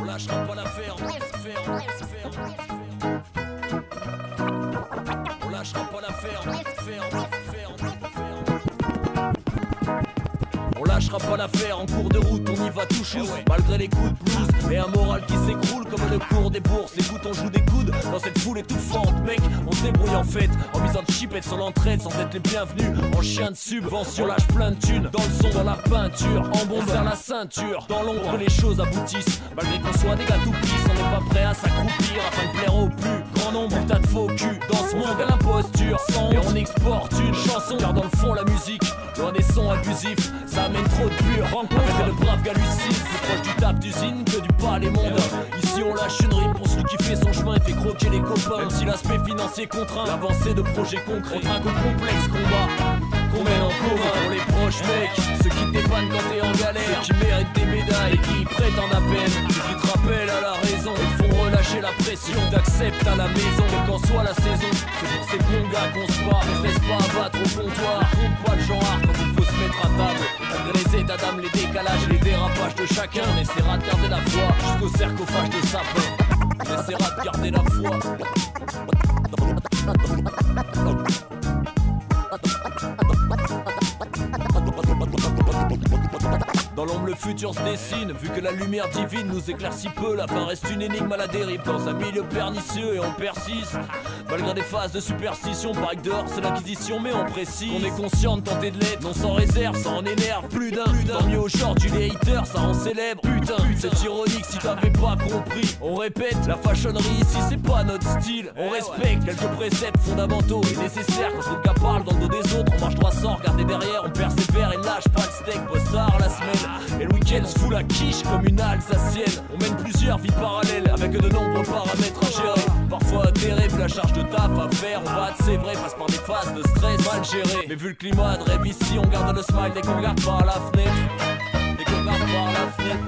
lâchera pas l'affaire. On lâchera pas l'affaire. On lâchera pas l'affaire, en cours de route on y va tout chou. Malgré les coups de blues et un moral qui s'écroule comme le cours des bourses. Écoute, on joue des coudes dans cette foule étouffante. Mec, on se débrouille en fait, en misant de chipettes sur l'entraide sans être les bienvenus. En chien de subvention, on lâche plein de thunes. Dans le son, dans la peinture, en bombe vers la ceinture. Dans l'ombre que les choses aboutissent. Malgré qu'on soit des gars tout pisses, on n'est pas prêt à s'accroupir afin de plaire au plus grand nombre. Tas de faux cul dans ce monde à l'imposture. Sans et on exporte une chanson, car dans le fond la musique, loin des sons abusifs, ça amène trop de pur. Rencontre le brave gars lucide, plus proche du tap d'usine que du palais monde. Ici on lâche une rime pour celui qui fait son chemin et fait croquer les copains. Même si l'aspect financier contraint l'avancée de projets concrets. Contre un complexe combat qu'on mène en commun. Pour les proches mecs, ceux qui te dépannent quand t'es en galère, ceux qui méritent des médailles et qui prétendent à peine, ceux qui te rappellent à la raison et te font relâcher la pression. T'acceptes à la maison, et qu'en soit la saison, c'est pour ces bons gars qu'on se bat. On se laisse pas abattre au comptoir, compte pas le genre quand il faut se mettre à table. Malgré les états d'âme, les décalages, les dérapages de chacun, on essaiera de garder la foi jusqu'au sarcophage de sapin. On essaiera de garder la foi. Dans l'ombre le futur se dessine, vu que la lumière divine nous éclaire si peu. La fin reste une énigme à la dérive dans un milieu pernicieux et on persiste. Malgré des phases de superstition, pareil que dehors c'est l'acquisition mais on précise. On est conscient de tenter de l'être, non sans réserve, ça en énerve plus d'un. Tant mieux aujourd'hui les haters, ça en célèbre. Putain, c'est ironique si t'avais pas compris. On répète, la fashionnerie ici c'est pas notre style. On respecte quelques préceptes fondamentaux et nécessaires. Quand le gars parle dans le dos des autres, on marche droit sans regarder derrière. On persévère et lâche pas le steak, post-tard la semaine. Et le week-end se fout la quiche comme une alsacienne. On mène plusieurs vies parallèles avec de nombreux paramètres à gérer. Parfois terrible la charge de taf à faire. On va c'est vrai, passe par des phases de stress mal gérées. Mais vu le climat de rêve ici, on garde le smile dès qu'on regarde par la fenêtre. Dès qu'on regarde par la fenêtre.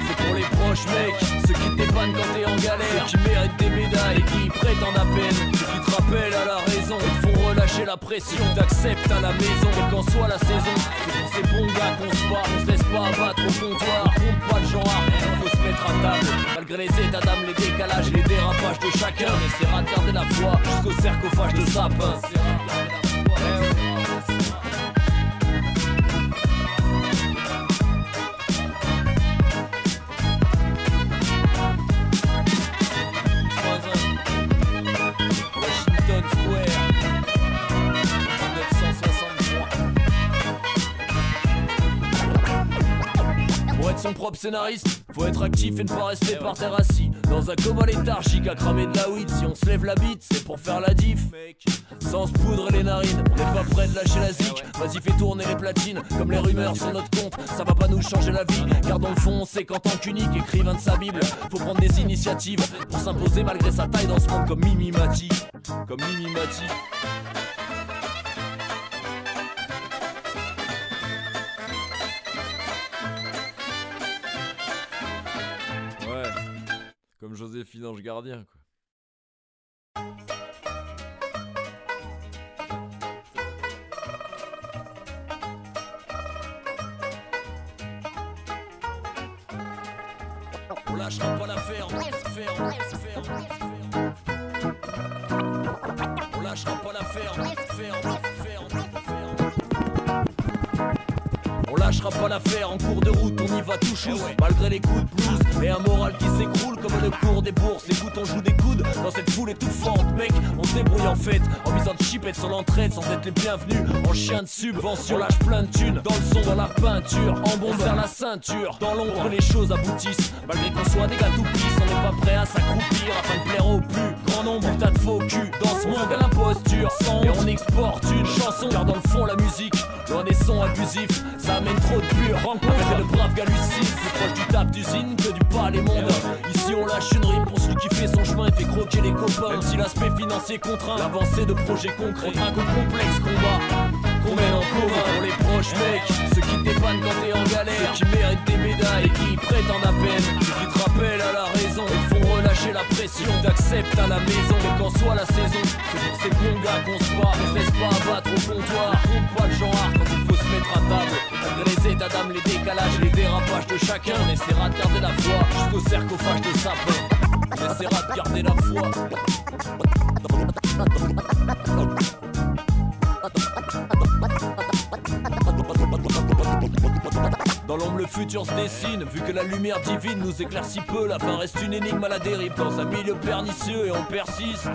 C'est pour les proches mecs, ceux qui te dépannent quand t'es en galère, ceux qui méritent des médailles et qui prétendent à peine, ceux qui te rappellent à la raison et te font relâcher la pression. T'acceptes à la maison, quelle qu'en soit la saison. C'est pour ces bons gars qu'on se bat, on se laisse pas abattre au comptoir. Compte pas le genre, faut se mettre à table. Malgré les états d'âme, les décalages, les dérapages de chacun, on essaiera de garder la foi jusqu'au sarcophage de sapin. Son propre scénariste, faut être actif et ne pas rester par terre assis dans un coma léthargique à cramer de la weed. Si on se lève la bite, c'est pour faire la diff, sans se poudre les narines. On n'est pas prêt de lâcher la zik. Vas-y fais tourner les platines, comme les rumeurs sur notre compte. Ça va pas nous changer la vie, car dans le fond on sait qu'en tant qu'unique écrivain de sa bible, faut prendre des initiatives pour s'imposer malgré sa taille dans ce monde comme Mimi Mati. Comme Mimi Mati. Comme Joséphine Ange Gardien, quoi. On lâchera pas l'affaire. On lâchera pas l'affaire. On lâchera pas l'affaire, en cours de route on y va tout chou. Malgré les coups de blues et un moral qui s'écroule comme le cours des bourses. Écoute, on joue des coudes dans cette foule étouffante. Mec, on se débrouille en fait, en misant de chipettes sur l'entraide sans être les bienvenus. En chien de subvention, lâche plein de thunes. Dans le son, dans la peinture, en bombe vers la ceinture. Dans l'ombre que les choses aboutissent. Malgré qu'on soit des gars tout pisses, on n'est pas prêt à s'accroupir afin de plaire au plus grand nombre. Tas de faux cul dans ce monde à l'imposture. Sans et on exporte une chanson, car dans le fond la musique, loin des sons abusifs, ça amène trop de pur. Rencontre le brave gars lucide, plus proche du tap d'usine que du palais monde. Ici on lâche une rime pour celui qui fait son chemin et fait croquer les copains. Même si l'aspect financier contraint l'avancée de projets concrets. Contre un complexe combat qu'on mène en commun. Pour les proches mecs, ceux qui te dépannent quand t'es en galère, ceux qui méritent des médailles et qui prétendent à peine, ceux qui te rappellent à la raison et te font relâcher la pression. pression. T'acceptes à la maison, quelle qu'en soit la saison. C'est pour ces bons gars qu'on se bat, on se laisse pas abattre au comptoir. On compte pas le genre quand il faut se mettre à table. Malgré les états d'âme, les décalages, les dérapages de chacun, on essaiera de garder la foi jusqu'au sarcophage de sapin. On essaiera de garder la foi. Dans l'ombre le futur se dessine, vu que la lumière divine nous éclaircit peu. La fin reste une énigme à la dérive dans un milieu pernicieux et on persiste.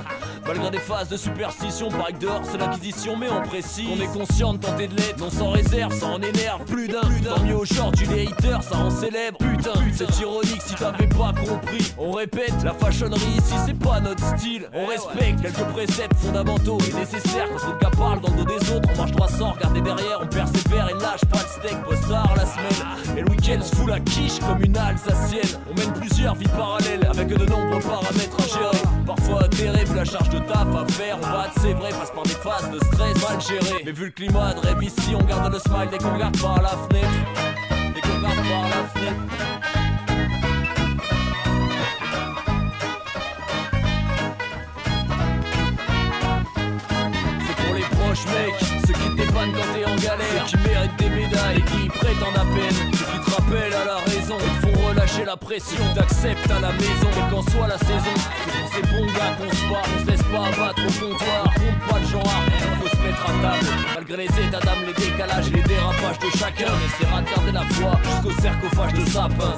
Malgré des phases de superstition, paraît que dehors c'est l'inquisition mais on précise. On est conscient de tenter de l'être, non sans réserve, ça en énerve plus d'un. Tant mieux au short, tu les haters, ça rend célèbre. Putain, c'est ironique si t'avais pas compris. On répète, la fashionnerie ici c'est pas notre style. On respecte quelques préceptes fondamentaux et nécessaires. Quand le gars parle dans le dos des autres, on marche droit sans regarder derrière. On persévère et lâche pas le steak, post-tard la semaine. Et le week-end se fout la quiche comme une alsacienne. On mène plusieurs vies parallèles avec de nombreux paramètres à gérer. Parfois terrible, la charge de taf à faire. On va, c'est vrai, passe par des phases de stress mal gérées. Mais vu le climat de rêve ici, on garde le smile dès qu'on regarde par la fenêtre. Dès qu'on regarde par la fenêtre. C'est pour les proches mecs, ceux qui te dépannent quand t'es en galère, ceux qui méritent des médailles et qui prétendent à peine, ceux qui te rappellent à la raison et te font relâcher la pression. T'acceptes à la maison, quelle qu'en soit la saison. C'est pour ces bons gars qu'on se bat, on se laisse pas abattre au comptoir. On compte pas le genre, il faut se mettre à table. Malgré les états d'âme, les décalages, les dérapages de chacun, on essaiera de garder la foi jusqu'au sarcophage de sapin.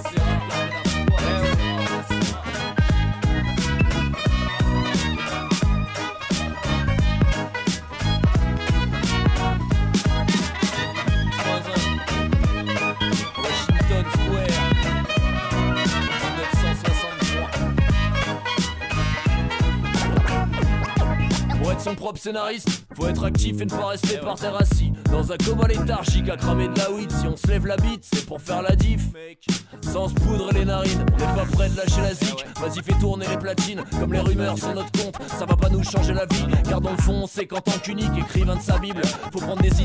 Pour être son propre scénariste, faut être actif et ne pas rester par terre assis dans un coma léthargique à cramer de la weed. Si on se lève la bite, c'est pour faire la diff, sans se poudre les narines. On n'est pas prêt de lâcher la zik. Vas-y fais tourner les platines, comme les rumeurs sur notre compte. Ça va pas nous changer la vie, car dans le fond on sait qu'en tant qu'unique écrivain de sa bible, faut prendre des